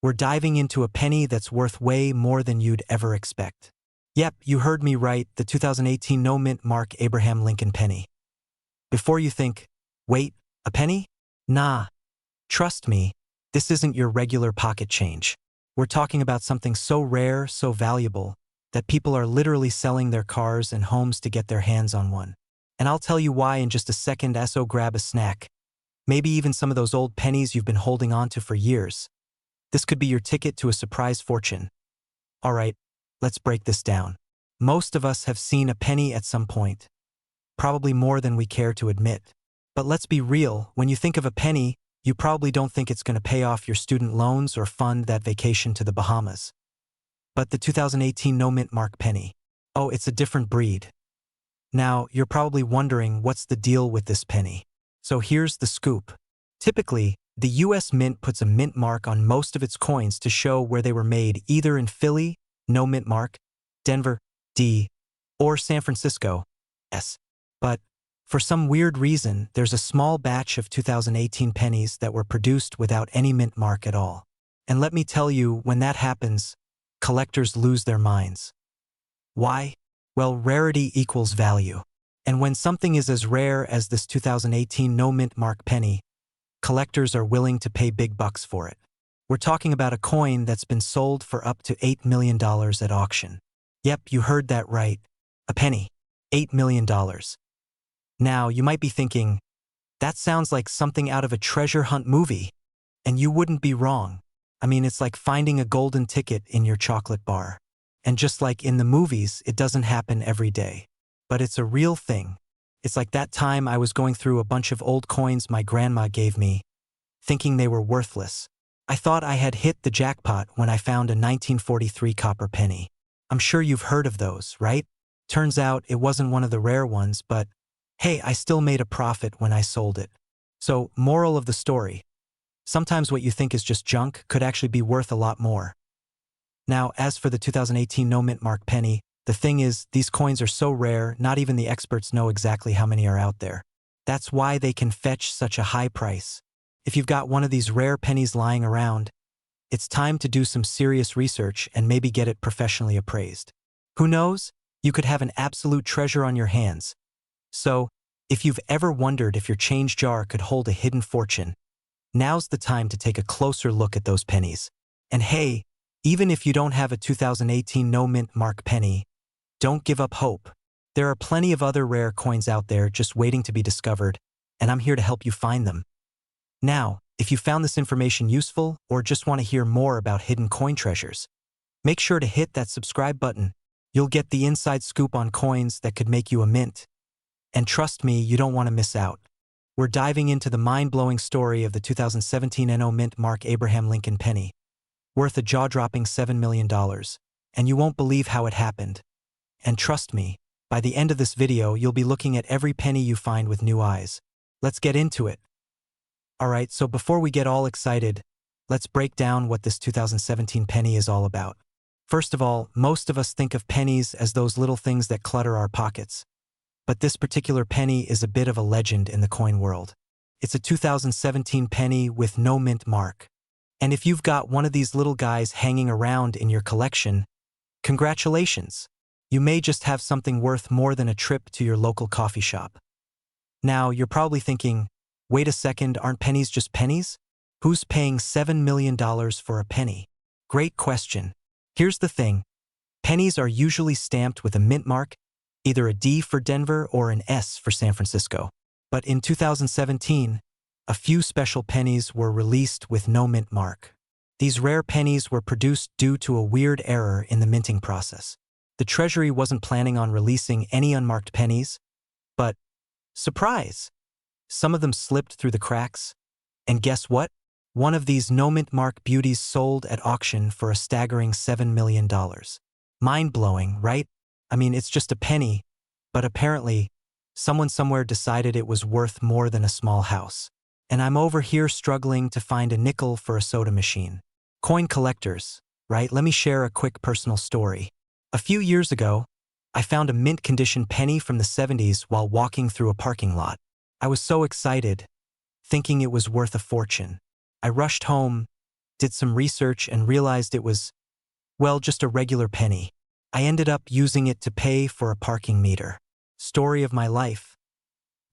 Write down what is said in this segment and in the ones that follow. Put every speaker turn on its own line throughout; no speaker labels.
We're diving into a penny that's worth way more than you'd ever expect. Yep, you heard me right, the 2018 no-mint Mark Abraham Lincoln penny. Before you think, wait, a penny? Nah. Trust me, this isn't your regular pocket change. We're talking about something so rare, so valuable, that people are literally selling their cars and homes to get their hands on one. And I'll tell you why in just a second, so grab a snack. Maybe even some of those old pennies you've been holding on to for years. This could be your ticket to a surprise fortune. All right, let's break this down. Most of us have seen a penny at some point. Probably more than we care to admit. But let's be real, when you think of a penny, you probably don't think it's going to pay off your student loans or fund that vacation to the Bahamas. But the 2018 no-mint Mark penny. Oh, it's a different breed. Now, you're probably wondering what's the deal with this penny. So here's the scoop. Typically, the US Mint puts a mint mark on most of its coins to show where they were made, either in Philly, no mint mark, Denver, D, or San Francisco, S. But for some weird reason, there's a small batch of 2018 pennies that were produced without any mint mark at all. And let me tell you, when that happens, collectors lose their minds. Why? Well, rarity equals value. And when something is as rare as this 2018 no-mint mark penny, collectors are willing to pay big bucks for it. We're talking about a coin that's been sold for up to $8 million at auction. Yep, you heard that right. A penny. $8 million. Now, you might be thinking, that sounds like something out of a treasure hunt movie. And you wouldn't be wrong. I mean, it's like finding a golden ticket in your chocolate bar. And just like in the movies, it doesn't happen every day. But it's a real thing. It's like that time I was going through a bunch of old coins my grandma gave me, thinking they were worthless. I thought I had hit the jackpot when I found a 1943 copper penny. I'm sure you've heard of those, right? Turns out it wasn't one of the rare ones, but hey, I still made a profit when I sold it. So, moral of the story. Sometimes what you think is just junk could actually be worth a lot more. Now, as for the 2018 no-mint Mark penny, the thing is, these coins are so rare, not even the experts know exactly how many are out there. That's why they can fetch such a high price. If you've got one of these rare pennies lying around, it's time to do some serious research and maybe get it professionally appraised. Who knows? You could have an absolute treasure on your hands. So, if you've ever wondered if your change jar could hold a hidden fortune, now's the time to take a closer look at those pennies. And hey, even if you don't have a 2018 no-mint Mark penny, don't give up hope. There are plenty of other rare coins out there just waiting to be discovered, and I'm here to help you find them. Now, if you found this information useful or just want to hear more about hidden coin treasures, make sure to hit that subscribe button. You'll get the inside scoop on coins that could make you a mint. And trust me, you don't want to miss out. We're diving into the mind-blowing story of the 2017 no-mint Mark Abraham Lincoln penny, worth a jaw-dropping $7 million, and you won't believe how it happened. And trust me, by the end of this video, you'll be looking at every penny you find with new eyes. Let's get into it. Alright, so before we get all excited, let's break down what this 2017 penny is all about. First of all, most of us think of pennies as those little things that clutter our pockets. But this particular penny is a bit of a legend in the coin world. It's a 2017 penny with no mint mark. And if you've got one of these little guys hanging around in your collection, congratulations! You may just have something worth more than a trip to your local coffee shop. Now, you're probably thinking, wait a second, aren't pennies just pennies? Who's paying $7 million for a penny? Great question. Here's the thing. Pennies are usually stamped with a mint mark, either a D for Denver or an S for San Francisco. But in 2017, a few special pennies were released with no mint mark. These rare pennies were produced due to a weird error in the minting process. The Treasury wasn't planning on releasing any unmarked pennies, but, surprise! Some of them slipped through the cracks. And guess what? One of these no-mint mark beauties sold at auction for a staggering $7 million. Mind-blowing, right? I mean, it's just a penny, but apparently, someone somewhere decided it was worth more than a small house. And I'm over here struggling to find a nickel for a soda machine. Coin collectors, right? Let me share a quick personal story. A few years ago, I found a mint-condition penny from the 70s while walking through a parking lot. I was so excited, thinking it was worth a fortune. I rushed home, did some research, and realized it was, well, just a regular penny. I ended up using it to pay for a parking meter. Story of my life.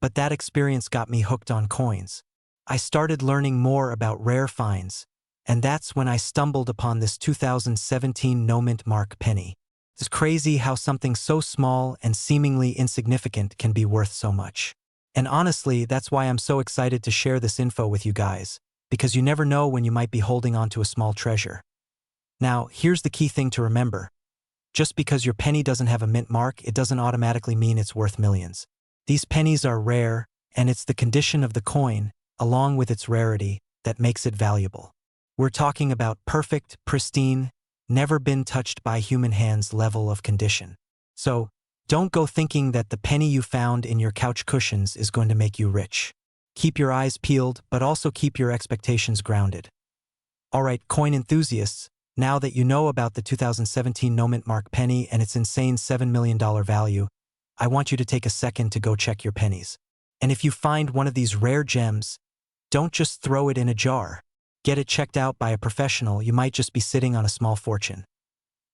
But that experience got me hooked on coins. I started learning more about rare finds, and that's when I stumbled upon this 2017 no-mint mark penny. It's crazy how something so small and seemingly insignificant can be worth so much. And honestly, that's why I'm so excited to share this info with you guys, because you never know when you might be holding on to a small treasure. Now, here's the key thing to remember. Just because your penny doesn't have a mint mark, it doesn't automatically mean it's worth millions. These pennies are rare, and it's the condition of the coin, along with its rarity, that makes it valuable. We're talking about perfect, pristine, never been touched by human hands level of condition. So, don't go thinking that the penny you found in your couch cushions is going to make you rich. Keep your eyes peeled, but also keep your expectations grounded. Alright, coin enthusiasts, now that you know about the 2017 no-mint mark penny and its insane $7 million value, I want you to take a second to go check your pennies. And if you find one of these rare gems, don't just throw it in a jar. Get it checked out by a professional. You might just be sitting on a small fortune.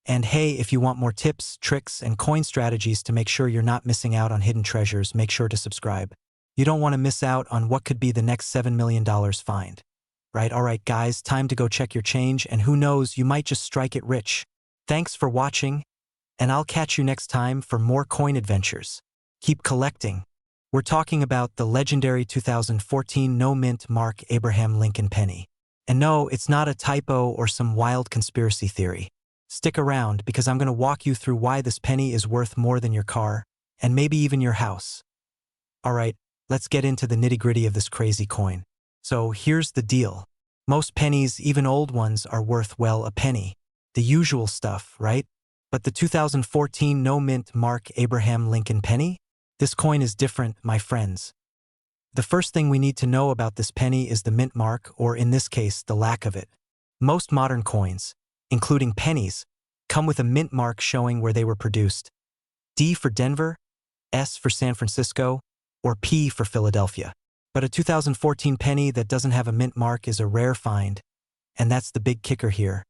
And hey, if you want more tips, tricks, and coin strategies to make sure you're not missing out on hidden treasures, make sure to subscribe. You don't want to miss out on what could be the next $7 million find. Right, alright guys, time to go check your change, and who knows, you might just strike it rich. Thanks for watching, and I'll catch you next time for more coin adventures. Keep collecting. We're talking about the legendary 2014 no-mint mark Abraham Lincoln penny. And no, it's not a typo or some wild conspiracy theory. Stick around, because I'm going to walk you through why this penny is worth more than your car, and maybe even your house. Alright, let's get into the nitty-gritty of this crazy coin. So here's the deal. Most pennies, even old ones, are worth, well, a penny. The usual stuff, right? But the 2014 no-mint mark Abraham Lincoln penny? This coin is different, my friends. The first thing we need to know about this penny is the mint mark, or in this case, the lack of it. Most modern coins, including pennies, come with a mint mark showing where they were produced. D for Denver, S for San Francisco, or P for Philadelphia. But a 2014 penny that doesn't have a mint mark is a rare find, and that's the big kicker here.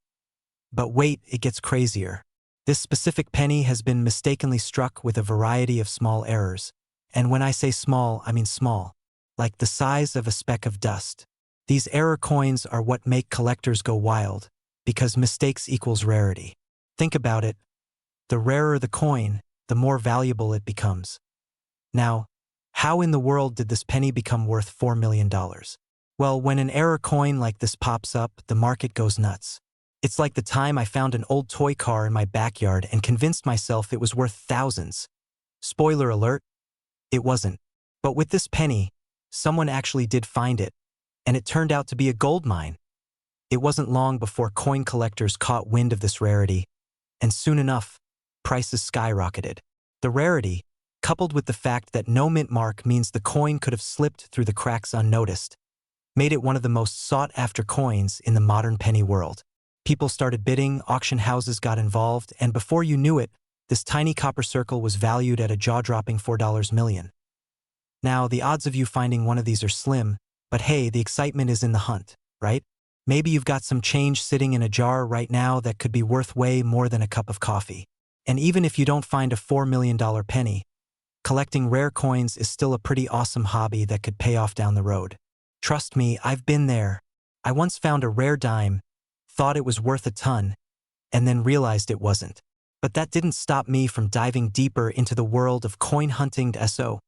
But wait, it gets crazier. This specific penny has been mistakenly struck with a variety of small errors. And when I say small, I mean small, like the size of a speck of dust. These error coins are what make collectors go wild, because mistakes equals rarity. Think about it. The rarer the coin, the more valuable it becomes. Now, how in the world did this penny become worth $4 million? Well, when an error coin like this pops up, the market goes nuts. It's like the time I found an old toy car in my backyard and convinced myself it was worth thousands. Spoiler alert, it wasn't. But with this penny, someone actually did find it, and it turned out to be a gold mine. It wasn't long before coin collectors caught wind of this rarity, and soon enough, prices skyrocketed. The rarity, coupled with the fact that no mint mark means the coin could have slipped through the cracks unnoticed, made it one of the most sought-after coins in the modern penny world. People started bidding, auction houses got involved, and before you knew it, this tiny copper circle was valued at a jaw-dropping $4 million. Now, the odds of you finding one of these are slim, but hey, the excitement is in the hunt, right? Maybe you've got some change sitting in a jar right now that could be worth way more than a cup of coffee. And even if you don't find a $4 million penny, collecting rare coins is still a pretty awesome hobby that could pay off down the road. Trust me, I've been there. I once found a rare dime, thought it was worth a ton, and then realized it wasn't. But that didn't stop me from diving deeper into the world of coin hunting. So,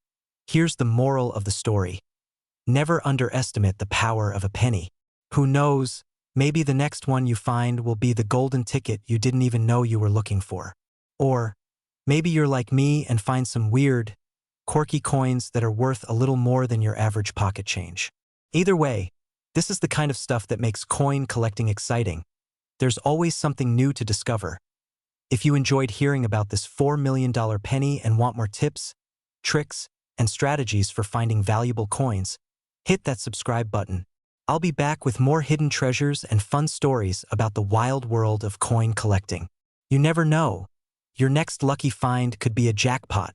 here's the moral of the story. Never underestimate the power of a penny. Who knows, maybe the next one you find will be the golden ticket you didn't even know you were looking for. Or, maybe you're like me and find some weird, quirky coins that are worth a little more than your average pocket change. Either way, this is the kind of stuff that makes coin collecting exciting. There's always something new to discover. If you enjoyed hearing about this $4 million penny and want more tips, tricks, and strategies for finding valuable coins, hit that subscribe button. I'll be back with more hidden treasures and fun stories about the wild world of coin collecting. You never know. Your next lucky find could be a jackpot.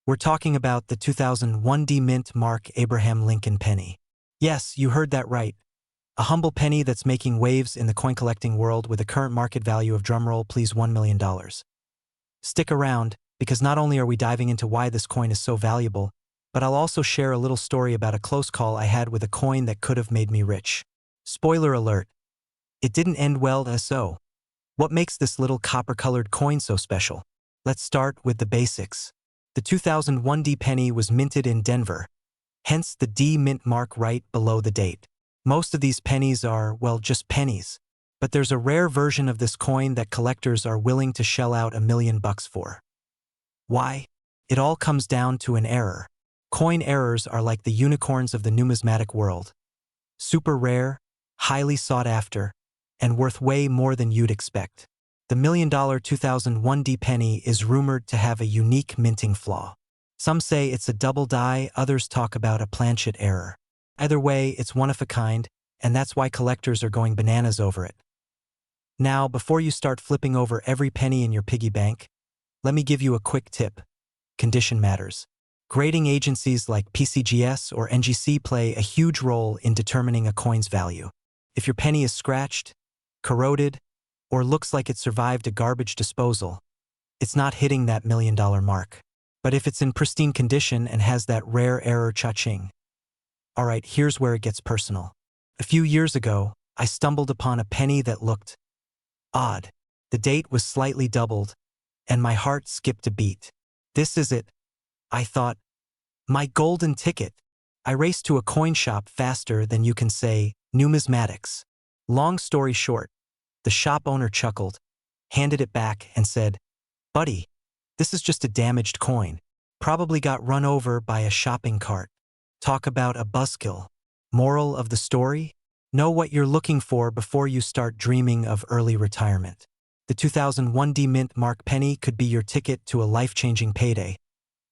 We're talking about the 2001 mint mark Abraham Lincoln penny. Yes, you heard that right. A humble penny that's making waves in the coin collecting world with a current market value of, drumroll please, $1 million. Stick around, because not only are we diving into why this coin is so valuable, but I'll also share a little story about a close call I had with a coin that could have made me rich. Spoiler alert, it didn't end well. So, what makes this little copper-colored coin so special? Let's start with the basics. The 2001 D penny was minted in Denver, hence the D mint mark right below the date. Most of these pennies are, well, just pennies. But there's a rare version of this coin that collectors are willing to shell out $1 million for. Why? It all comes down to an error. Coin errors are like the unicorns of the numismatic world. Super rare, highly sought after, and worth way more than you'd expect. The $1 million 2001 D penny is rumored to have a unique minting flaw. Some say it's a double die, others talk about a planchet error. Either way, it's one of a kind, and that's why collectors are going bananas over it. Now, before you start flipping over every penny in your piggy bank, let me give you a quick tip. Condition matters. Grading agencies like PCGS or NGC play a huge role in determining a coin's value. If your penny is scratched, corroded, or looks like it survived a garbage disposal, it's not hitting that $1 million mark. But if it's in pristine condition and has that rare error, cha-ching. Alright, here's where it gets personal. A few years ago, I stumbled upon a penny that looked odd. The date was slightly doubled, and my heart skipped a beat. This is it, I thought. My golden ticket. I raced to a coin shop faster than you can say numismatics. Long story short, the shop owner chuckled, handed it back, and said, "Buddy, this is just a damaged coin. Probably got run over by a shopping cart." Talk about a buzzkill. Moral of the story? Know what you're looking for before you start dreaming of early retirement. The 2001 D mint mark penny could be your ticket to a life-changing payday,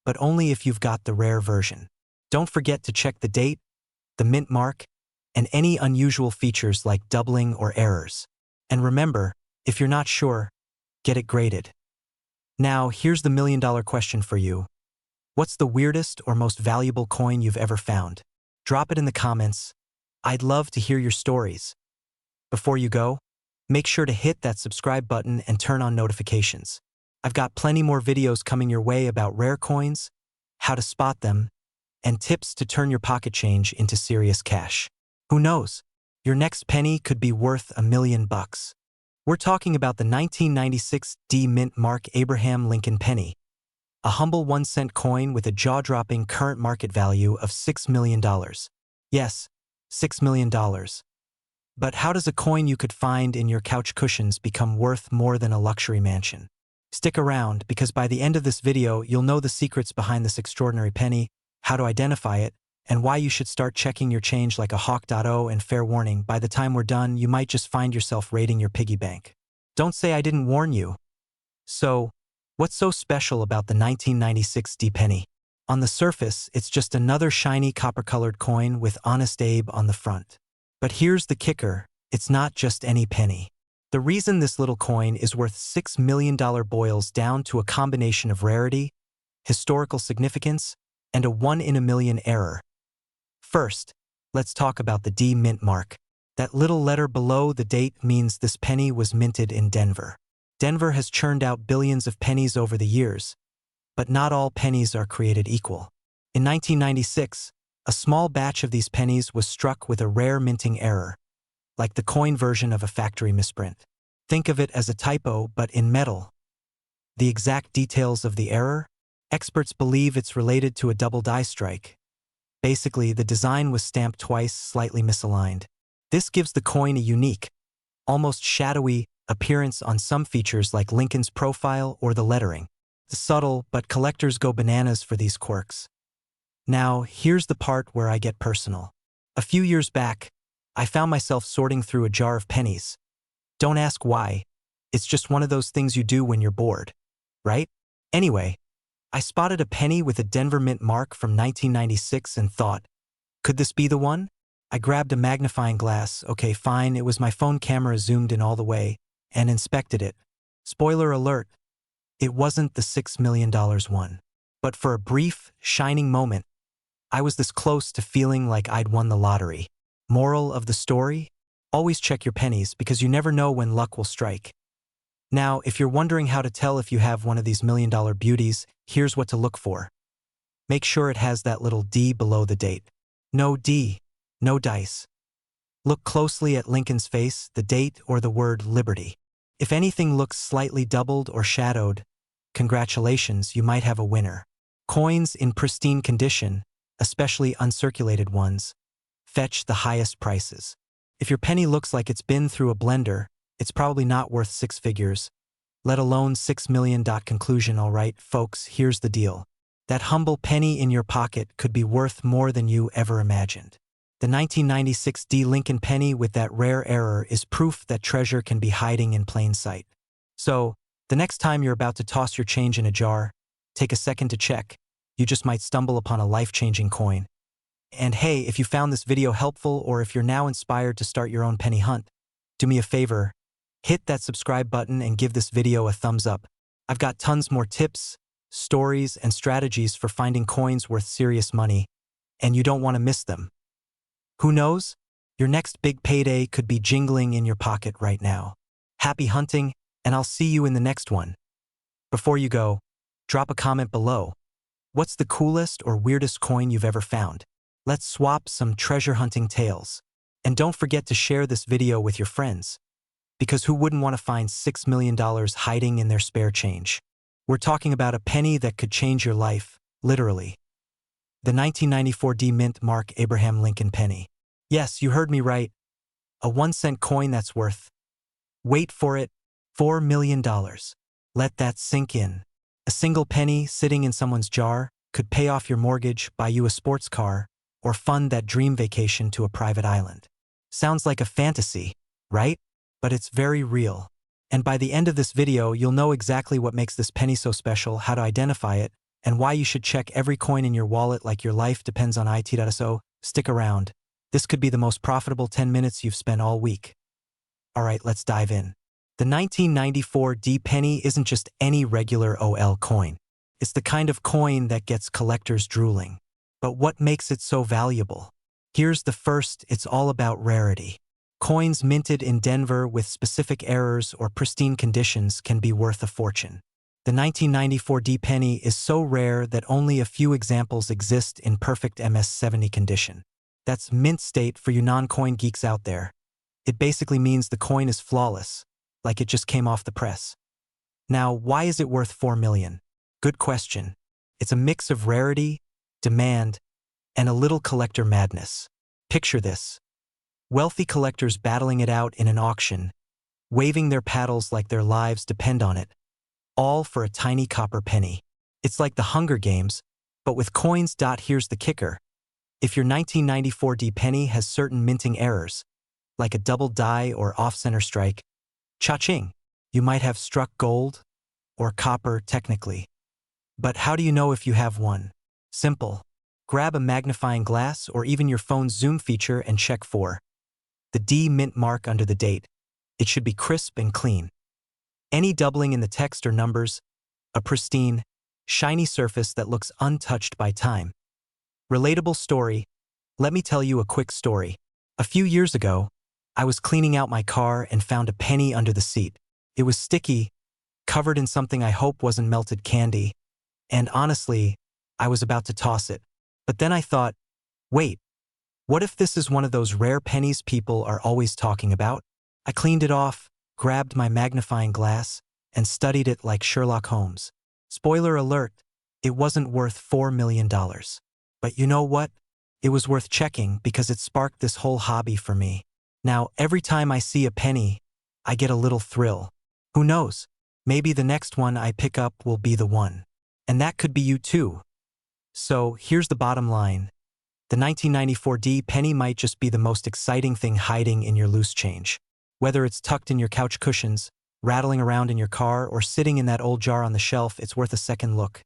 but only if you've got the rare version. Don't forget to check the date, the mint mark, and any unusual features like doubling or errors. And remember, if you're not sure, get it graded. Now, here's the $1 million question for you. What's the weirdest or most valuable coin you've ever found? Drop it in the comments. I'd love to hear your stories. Before you go, make sure to hit that subscribe button and turn on notifications. I've got plenty more videos coming your way about rare coins, how to spot them, and tips to turn your pocket change into serious cash. Who knows? Your next penny could be worth $1 million. We're talking about the 1996 D mint mark Abraham Lincoln penny, a humble 1-cent coin with a jaw-dropping current market value of $6 million. Yes, $6 million. But how does a coin you could find in your couch cushions become worth more than a luxury mansion? Stick around, because by the end of this video, you'll know the secrets behind this extraordinary penny, how to identify it, and why you should start checking your change like a hawk. And fair warning, by the time we're done, you might just find yourself raiding your piggy bank. Don't say I didn't warn you. So, what's so special about the 1996 D penny? On the surface, it's just another shiny copper-colored coin with Honest Abe on the front. But here's the kicker, it's not just any penny. The reason this little coin is worth $6 million boils down to a combination of rarity, historical significance, and a 1 in a million error. First, let's talk about the D mint mark. That little letter below the date means this penny was minted in Denver. Denver has churned out billions of pennies over the years, but not all pennies are created equal. In 1996, a small batch of these pennies was struck with a rare minting error, like the coin version of a factory misprint. Think of it as a typo, but in metal. The exact details of the error? Experts believe it's related to a double die strike. Basically, the design was stamped twice, slightly misaligned. This gives the coin a unique, almost shadowy, appearance on some features like Lincoln's profile or the lettering. It's subtle, but collectors go bananas for these quirks. Now, here's the part where I get personal. A few years back, I found myself sorting through a jar of pennies. Don't ask why. It's just one of those things you do when you're bored, right? Anyway, I spotted a penny with a Denver mint mark from 1996 and thought, could this be the one? I grabbed a magnifying glass, okay fine, it was my phone camera zoomed in all the way, and inspected it. Spoiler alert, it wasn't the $6 million one. But for a brief, shining moment, I was this close to feeling like I'd won the lottery. Moral of the story? Always check your pennies because you never know when luck will strike. Now, if you're wondering how to tell if you have one of these million-dollar beauties, here's what to look for. Make sure it has that little D below the date. No D, no dice. Look closely at Lincoln's face, the date, or the word liberty. If anything looks slightly doubled or shadowed, congratulations, you might have a winner. Coins in pristine condition, especially uncirculated ones, fetch the highest prices. If your penny looks like it's been through a blender, it's probably not worth 6 figures, let alone 6 million. Conclusion. All right, folks, here's the deal. That humble penny in your pocket could be worth more than you ever imagined. The 1996 D Lincoln penny with that rare error is proof that treasure can be hiding in plain sight. So, the next time you're about to toss your change in a jar, take a second to check. You just might stumble upon a life-changing coin. And hey, if you found this video helpful or if you're now inspired to start your own penny hunt, do me a favor, hit that subscribe button and give this video a thumbs up. I've got tons more tips, stories, and strategies for finding coins worth serious money, and you don't want to miss them. Who knows? Your next big payday could be jingling in your pocket right now. Happy hunting, and I'll see you in the next one. Before you go, drop a comment below. What's the coolest or weirdest coin you've ever found? Let's swap some treasure hunting tales. And don't forget to share this video with your friends, because who wouldn't want to find $6 million hiding in their spare change? We're talking about a penny that could change your life, literally. The 1994 D Mint Mark Abraham Lincoln penny. Yes, you heard me right. A 1-cent coin that's worth, wait for it, $4 million. Let that sink in. A single penny sitting in someone's jar could pay off your mortgage, buy you a sports car, or fund that dream vacation to a private island. Sounds like a fantasy, right? But it's very real. And by the end of this video, you'll know exactly what makes this penny so special, how to identify it, and why you should check every coin in your wallet like your life depends on it. So, stick around. This could be the most profitable 10 minutes you've spent all week. All right, let's dive in. The 1994 D penny isn't just any regular OL coin. It's the kind of coin that gets collectors drooling. But what makes it so valuable? Here's the first, it's all about rarity. Coins minted in Denver with specific errors or pristine conditions can be worth a fortune. The 1994 D penny is so rare that only a few examples exist in perfect MS-70 condition. That's mint state for you non-coin geeks out there. It basically means the coin is flawless, like it just came off the press. Now, why is it worth $4 million? Good question. It's a mix of rarity, demand, and a little collector madness. Picture this. Wealthy collectors battling it out in an auction, waving their paddles like their lives depend on it, all for a tiny copper penny. It's like the Hunger Games, but with coins. Here's the kicker. If your 1994 D penny has certain minting errors, like a double die or off-center strike, cha-ching, you might have struck gold or copper technically. But how do you know if you have one? Simple. Grab a magnifying glass or even your phone's zoom feature and check for the D mint mark under the date. It should be crisp and clean. Any doubling in the text or numbers, a pristine, shiny surface that looks untouched by time. Relatable story. Let me tell you a quick story. A few years ago, I was cleaning out my car and found a penny under the seat. It was sticky, covered in something I hope wasn't melted candy, and honestly, I was about to toss it. But then I thought, wait, what if this is one of those rare pennies people are always talking about? I cleaned it off, grabbed my magnifying glass, and studied it like Sherlock Holmes. Spoiler alert, it wasn't worth $4 million. But you know what? It was worth checking because it sparked this whole hobby for me. Now, every time I see a penny, I get a little thrill. Who knows? Maybe the next one I pick up will be the one. And that could be you too. So, here's the bottom line. The 1994 D penny might just be the most exciting thing hiding in your loose change. Whether it's tucked in your couch cushions, rattling around in your car, or sitting in that old jar on the shelf, it's worth a second look.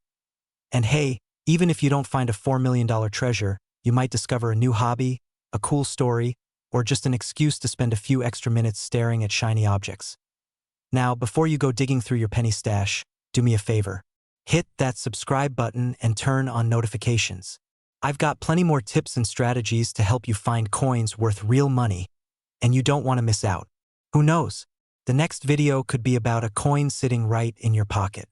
And hey, even if you don't find a $4 million treasure, you might discover a new hobby, a cool story, or just an excuse to spend a few extra minutes staring at shiny objects. Now, before you go digging through your penny stash, do me a favor. Hit that subscribe button and turn on notifications. I've got plenty more tips and strategies to help you find coins worth real money, and you don't want to miss out. Who knows? The next video could be about a coin sitting right in your pocket.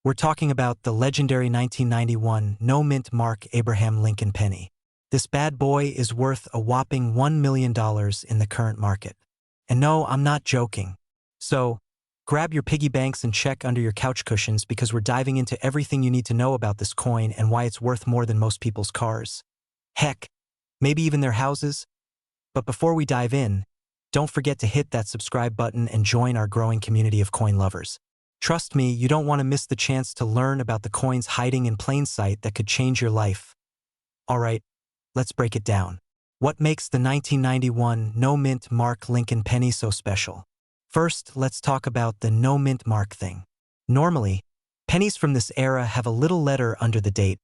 We're talking about the legendary 1991 no-mint Mark Abraham Lincoln penny. This bad boy is worth a whopping $1 million in the current market. And no, I'm not joking. So, grab your piggy banks and check under your couch cushions because we're diving into everything you need to know about this coin and why it's worth more than most people's cars. Heck, maybe even their houses. But before we dive in, don't forget to hit that subscribe button and join our growing community of coin lovers. Trust me, you don't want to miss the chance to learn about the coins hiding in plain sight that could change your life. Alright, let's break it down. What makes the 1991 no-mint Mark Lincoln penny so special? First, let's talk about the no-mint mark thing. Normally, pennies from this era have a little letter under the date,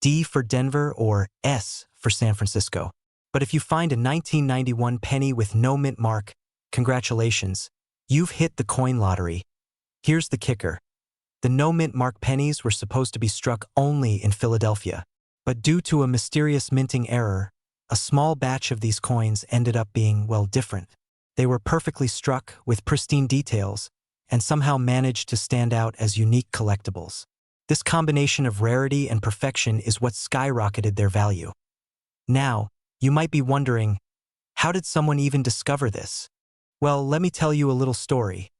D for Denver or S for San Francisco. But if you find a 1991 penny with no mint mark, congratulations, you've hit the coin lottery. Here's the kicker. The no mint mark pennies were supposed to be struck only in Philadelphia, but due to a mysterious minting error, a small batch of these coins ended up being, well, different. They were perfectly struck with pristine details and somehow managed to stand out as unique collectibles. This combination of rarity and perfection is what skyrocketed their value. Now, you might be wondering, how did someone even discover this? Well, let me tell you a little story.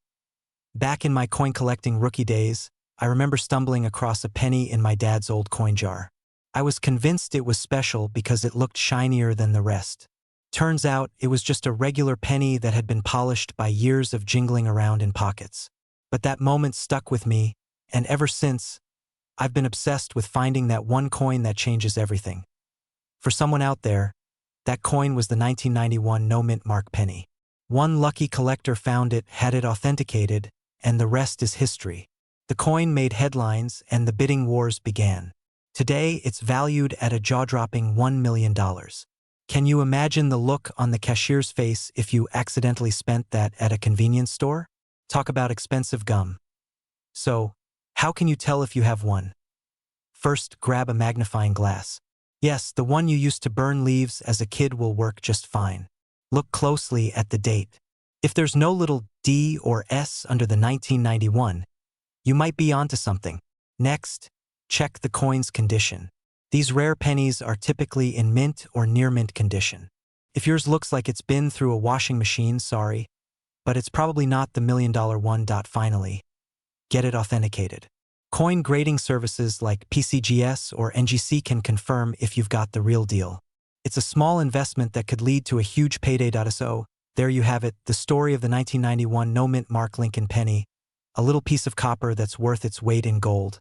Back in my coin collecting rookie days, I remember stumbling across a penny in my dad's old coin jar. I was convinced it was special because it looked shinier than the rest. Turns out, it was just a regular penny that had been polished by years of jingling around in pockets. But that moment stuck with me, and ever since, I've been obsessed with finding that one coin that changes everything. For someone out there, that coin was the 1991 no-mint mark penny. One lucky collector found it, had it authenticated, and the rest is history. The coin made headlines and the bidding wars began. Today, it's valued at a jaw-dropping $1 million. Can you imagine the look on the cashier's face if you accidentally spent that at a convenience store? Talk about expensive gum. So, how can you tell if you have one? First, grab a magnifying glass. Yes, the one you used to burn leaves as a kid will work just fine. Look closely at the date. If there's no little D or S under the 1991, you might be onto something. Next, check the coin's condition. These rare pennies are typically in mint or near mint condition. If yours looks like it's been through a washing machine, sorry, but it's probably not the $1 million one. Finally, get it authenticated. Coin grading services like PCGS or NGC can confirm if you've got the real deal. It's a small investment that could lead to a huge payday. So, there you have it, the story of the 1991 no-mint Mark Lincoln penny, a little piece of copper that's worth its weight in gold.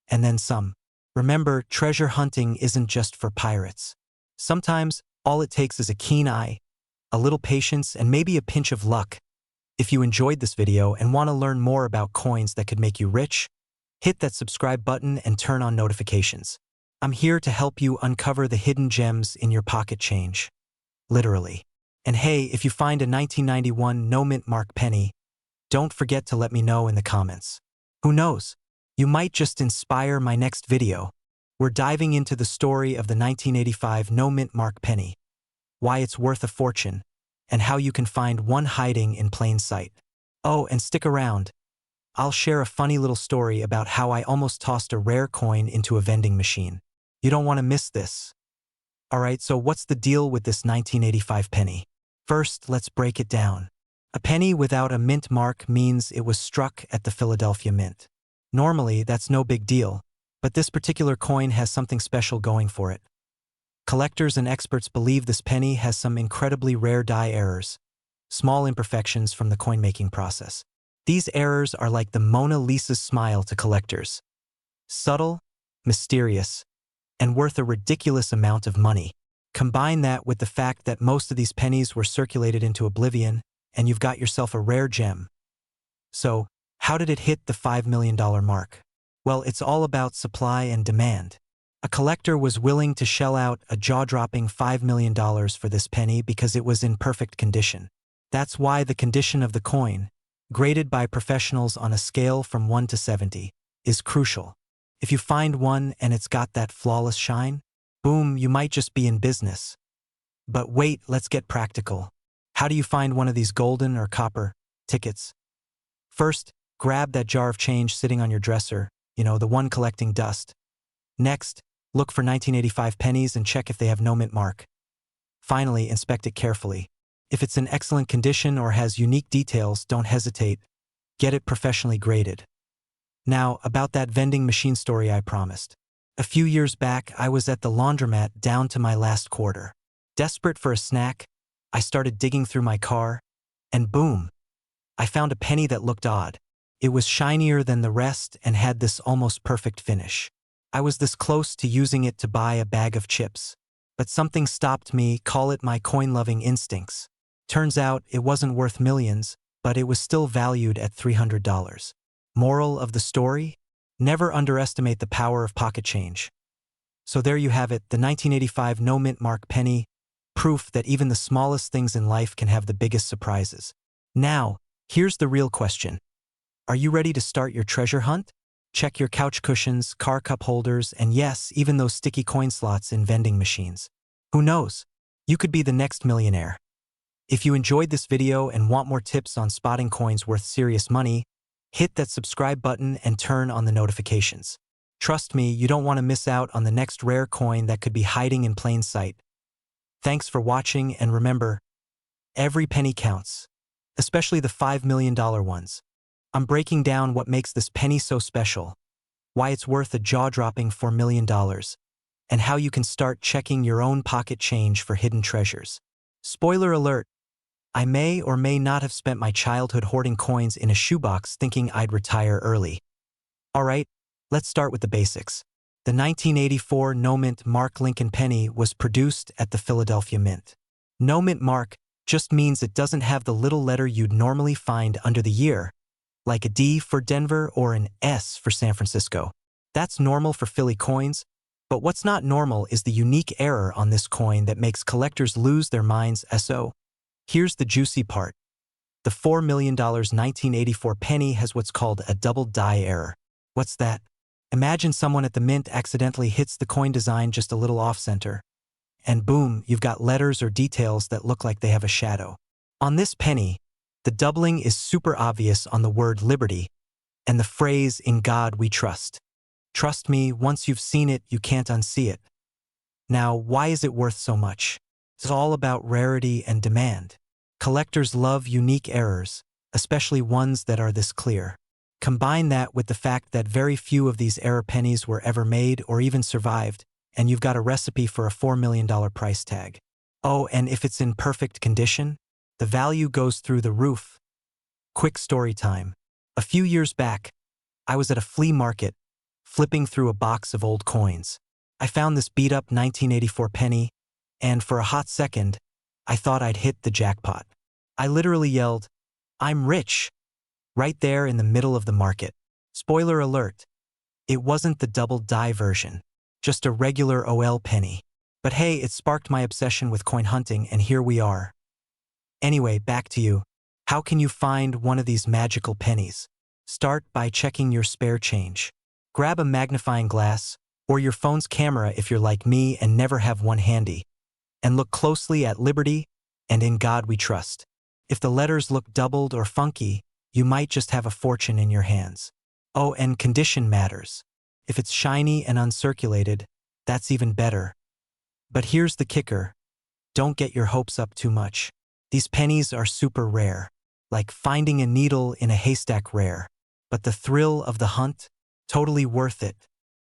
And then some. Remember, treasure hunting isn't just for pirates. Sometimes, all it takes is a keen eye, a little patience, and maybe a pinch of luck. If you enjoyed this video and want to learn more about coins that could make you rich, hit that subscribe button and turn on notifications. I'm here to help you uncover the hidden gems in your pocket change. Literally. And hey, if you find a 1991 no-mint mark penny, don't forget to let me know in the comments. Who knows? You might just inspire my next video. We're diving into the story of the 1985 no-mint mark penny, why it's worth a fortune, and how you can find one hiding in plain sight. Oh, and stick around. I'll share a funny little story about how I almost tossed a rare coin into a vending machine. You don't want to miss this. Alright, so what's the deal with this 1985 penny? First, let's break it down. A penny without a mint mark means it was struck at the Philadelphia Mint. Normally, that's no big deal, but this particular coin has something special going for it. Collectors and experts believe this penny has some incredibly rare die errors, small imperfections from the coin-making process. These errors are like the Mona Lisa's smile to collectors. Subtle, mysterious, and worth a ridiculous amount of money. Combine that with the fact that most of these pennies were circulated into oblivion, and you've got yourself a rare gem. So, how did it hit the $5 million mark? Well, it's all about supply and demand. A collector was willing to shell out a jaw-dropping $5 million for this penny because it was in perfect condition. That's why the condition of the coin, graded by professionals on a scale from 1 to 70, is crucial. If you find one and it's got that flawless shine, boom, you might just be in business. But wait, let's get practical. How do you find one of these golden or copper tickets? First, grab that jar of change sitting on your dresser, the one collecting dust. Next, look for 1985 pennies and check if they have no mint mark. Finally, inspect it carefully. If it's in excellent condition or has unique details, don't hesitate. Get it professionally graded. Now, about that vending machine story I promised. A few years back, I was at the laundromat down to my last quarter. Desperate for a snack, I started digging through my car, and boom, I found a penny that looked odd. It was shinier than the rest and had this almost perfect finish. I was this close to using it to buy a bag of chips. But something stopped me, call it my coin-loving instincts. Turns out it wasn't worth millions, but it was still valued at $300. Moral of the story? Never underestimate the power of pocket change. So there you have it, the 1985 no mint mark penny, proof that even the smallest things in life can have the biggest surprises. Now, here's the real question. Are you ready to start your treasure hunt? Check your couch cushions, car cup holders, and yes, even those sticky coin slots in vending machines. Who knows? You could be the next millionaire. If you enjoyed this video and want more tips on spotting coins worth serious money, hit that subscribe button and turn on the notifications. Trust me, you don't want to miss out on the next rare coin that could be hiding in plain sight. Thanks for watching, and remember, every penny counts, especially the $5 million ones. I'm breaking down what makes this penny so special, why it's worth a jaw-dropping $4 million, and how you can start checking your own pocket change for hidden treasures. Spoiler alert, I may or may not have spent my childhood hoarding coins in a shoebox thinking I'd retire early. Alright, let's start with the basics. The 1984 no-mint mark Lincoln penny was produced at the Philadelphia Mint. No-mint mark just means it doesn't have the little letter you'd normally find under the year, like a D for Denver or an S for San Francisco. That's normal for Philly coins, but what's not normal is the unique error on this coin that makes collectors lose their minds. So, here's the juicy part. The $4 million 1984 penny has what's called a double die error. What's that? Imagine someone at the mint accidentally hits the coin design just a little off-center, and boom, you've got letters or details that look like they have a shadow. On this penny, the doubling is super obvious on the word liberty and the phrase "in God we trust." Trust me, once you've seen it, you can't unsee it. Now, why is it worth so much? It's all about rarity and demand. Collectors love unique errors, especially ones that are this clear. Combine that with the fact that very few of these error pennies were ever made or even survived, and you've got a recipe for a $4 million price tag. Oh, and if it's in perfect condition, the value goes through the roof. Quick story time. A few years back, I was at a flea market, flipping through a box of old coins. I found this beat-up 1984 penny, and for a hot second, I thought I'd hit the jackpot. I literally yelled, "I'm rich!" right there in the middle of the market. Spoiler alert, it wasn't the double die version, just a regular OL penny. But hey, it sparked my obsession with coin hunting, and here we are. Anyway, back to you. How can you find one of these magical pennies? Start by checking your spare change. Grab a magnifying glass, or your phone's camera if you're like me and never have one handy, and look closely at Liberty and "In God We Trust." If the letters look doubled or funky, you might just have a fortune in your hands. Oh, and condition matters. If it's shiny and uncirculated, that's even better. But here's the kicker. Don't get your hopes up too much. These pennies are super rare, like finding a needle in a haystack rare. But the thrill of the hunt? Totally worth it.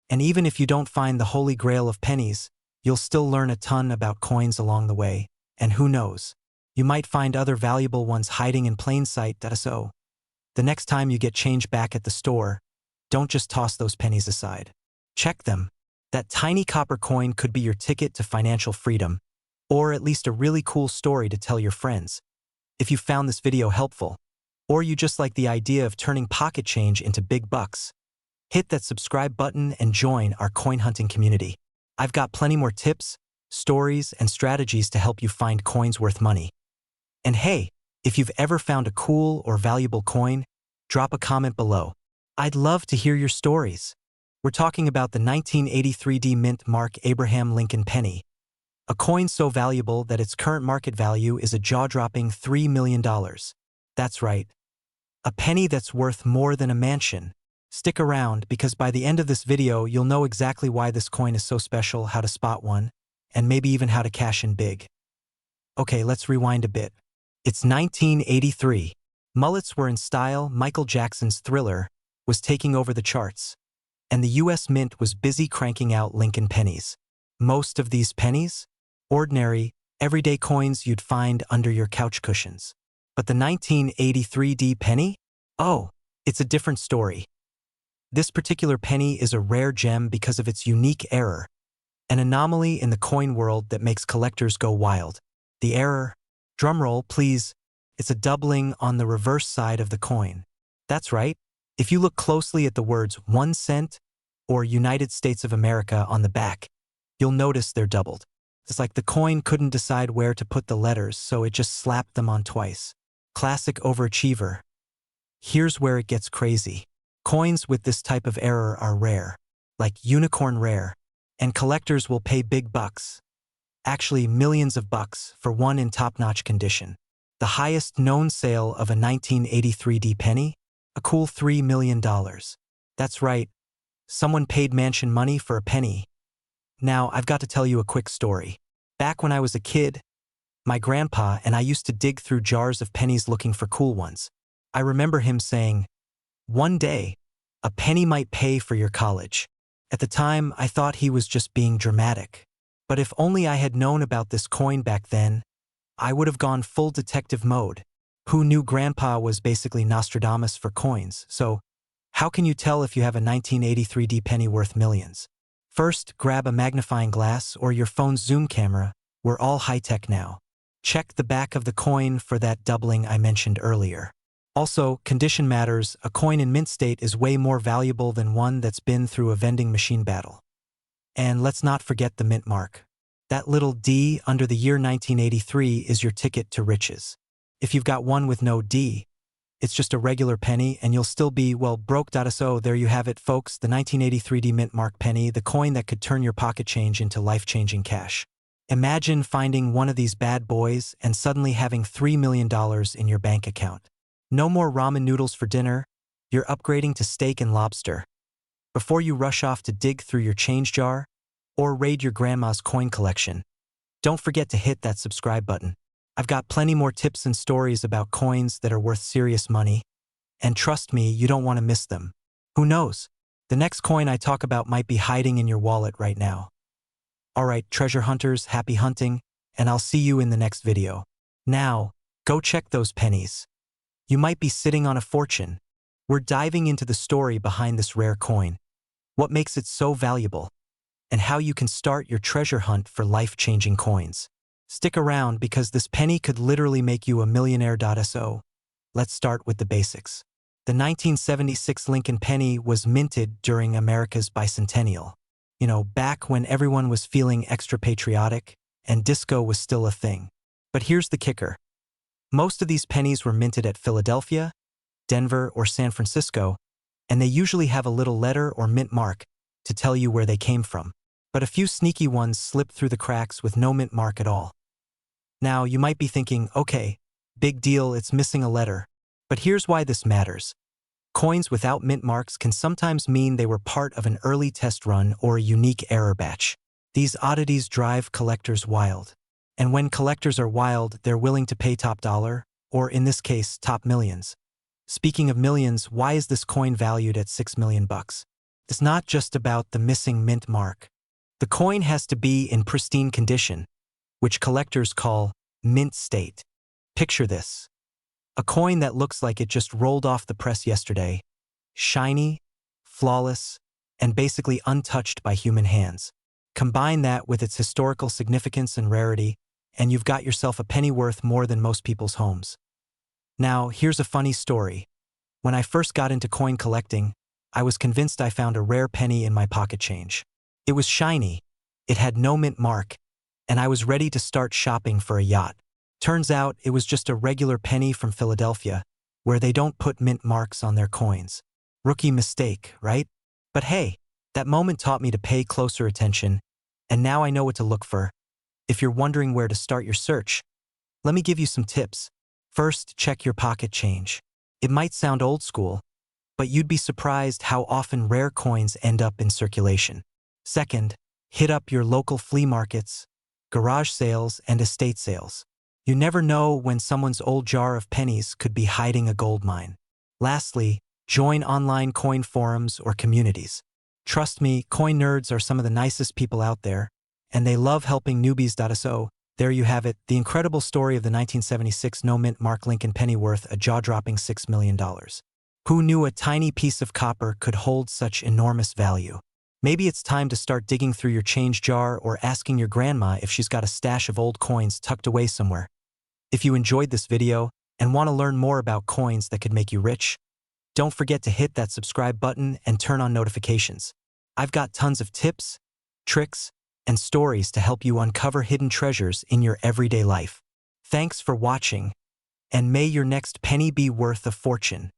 And even if you don't find the holy grail of pennies, you'll still learn a ton about coins along the way. And who knows? You might find other valuable ones hiding in plain sight. So, the next time you get change back at the store, don't just toss those pennies aside. Check them. That tiny copper coin could be your ticket to financial freedom, or at least a really cool story to tell your friends. If you found this video helpful, or you just like the idea of turning pocket change into big bucks, hit that subscribe button and join our coin hunting community. I've got plenty more tips, stories, and strategies to help you find coins worth money. And hey, if you've ever found a cool or valuable coin, drop a comment below. I'd love to hear your stories. We're talking about the 1983 mint mark Abraham Lincoln penny, a coin so valuable that its current market value is a jaw-dropping $3 million. That's right, a penny that's worth more than a mansion. Stick around because by the end of this video you'll know exactly why this coin is so special, how to spot one, and maybe even how to cash in big. Okay, let's rewind a bit. It's 1983. Mullets were in style, Michael Jackson's Thriller was taking over the charts, and the US Mint was busy cranking out Lincoln pennies. Most of these pennies? Ordinary, everyday coins you'd find under your couch cushions. But the 1983 penny? Oh, it's a different story. This particular penny is a rare gem because of its unique error, an anomaly in the coin world that makes collectors go wild. The error? Drumroll, please. It's a doubling on the reverse side of the coin. That's right. If you look closely at the words 1 cent or United States of America on the back, you'll notice they're doubled. It's like the coin couldn't decide where to put the letters, so it just slapped them on twice. Classic overachiever. Here's where it gets crazy. Coins with this type of error are rare, like unicorn rare, and collectors will pay big bucks, actually millions of bucks, for one in top-notch condition. The highest known sale of a 1983 penny? A cool $3 million. That's right, someone paid mansion money for a penny. Now, I've got to tell you a quick story. Back when I was a kid, my grandpa and I used to dig through jars of pennies looking for cool ones. I remember him saying, "One day, a penny might pay for your college." At the time, I thought he was just being dramatic. But if only I had known about this coin back then, I would have gone full detective mode. Who knew Grandpa was basically Nostradamus for coins? So, how can you tell if you have a 1983 penny worth millions? First, grab a magnifying glass or your phone's zoom camera. We're all high-tech now. Check the back of the coin for that doubling I mentioned earlier. Also, condition matters. A coin in mint state is way more valuable than one that's been through a vending machine battle. And let's not forget the mint mark. That little D under the year 1983 is your ticket to riches. If you've got one with no D, it's just a regular penny and you'll still be, well, broke. So there you have it, folks, the 1983 mint mark penny, the coin that could turn your pocket change into life-changing cash. Imagine finding one of these bad boys and suddenly having $3 million in your bank account. No more ramen noodles for dinner, you're upgrading to steak and lobster. Before you rush off to dig through your change jar or raid your grandma's coin collection, don't forget to hit that subscribe button. I've got plenty more tips and stories about coins that are worth serious money, and trust me, you don't want to miss them. Who knows? The next coin I talk about might be hiding in your wallet right now. Alright, treasure hunters, happy hunting, and I'll see you in the next video. Now, go check those pennies. You might be sitting on a fortune. We're diving into the story behind this rare coin, what makes it so valuable, and how you can start your treasure hunt for life-changing coins. Stick around because this penny could literally make you a millionaire. So, let's start with the basics. The 1976 Lincoln penny was minted during America's bicentennial. You know, back when everyone was feeling extra patriotic and disco was still a thing. But here's the kicker. Most of these pennies were minted at Philadelphia, Denver, or San Francisco, and they usually have a little letter or mint mark to tell you where they came from. But a few sneaky ones slipped through the cracks with no mint mark at all. Now, you might be thinking, okay, big deal, it's missing a letter. But here's why this matters. Coins without mint marks can sometimes mean they were part of an early test run or a unique error batch. These oddities drive collectors wild. And when collectors are wild, they're willing to pay top dollar, or in this case, top millions. Speaking of millions, why is this coin valued at $6 million? It's not just about the missing mint mark. The coin has to be in pristine condition, which collectors call mint state. Picture this. A coin that looks like it just rolled off the press yesterday, shiny, flawless, and basically untouched by human hands. Combine that with its historical significance and rarity, and you've got yourself a penny worth more than most people's homes. Now, here's a funny story. When I first got into coin collecting, I was convinced I found a rare penny in my pocket change. It was shiny, it had no mint mark, and I was ready to start shopping for a yacht. Turns out it was just a regular penny from Philadelphia, where they don't put mint marks on their coins. Rookie mistake, right? But hey, That moment taught me to pay closer attention, and now I know what to look for. If you're wondering where to start your search, let me give you some tips. First, check your pocket change. It might sound old school, but you'd be surprised how often rare coins end up in circulation. Second, hit up your local flea markets, garage sales, and estate sales. You never know when someone's old jar of pennies could be hiding a gold mine. Lastly, join online coin forums or communities. Trust me, coin nerds are some of the nicest people out there, and they love helping newbies. So, there you have it, the incredible story of the 1976 no-mint Mark Lincoln penny worth a jaw-dropping $6 million. Who knew a tiny piece of copper could hold such enormous value? Maybe it's time to start digging through your change jar or asking your grandma if she's got a stash of old coins tucked away somewhere. If you enjoyed this video and want to learn more about coins that could make you rich, don't forget to hit that subscribe button and turn on notifications. I've got tons of tips, tricks, and stories to help you uncover hidden treasures in your everyday life. Thanks for watching, and may your next penny be worth a fortune.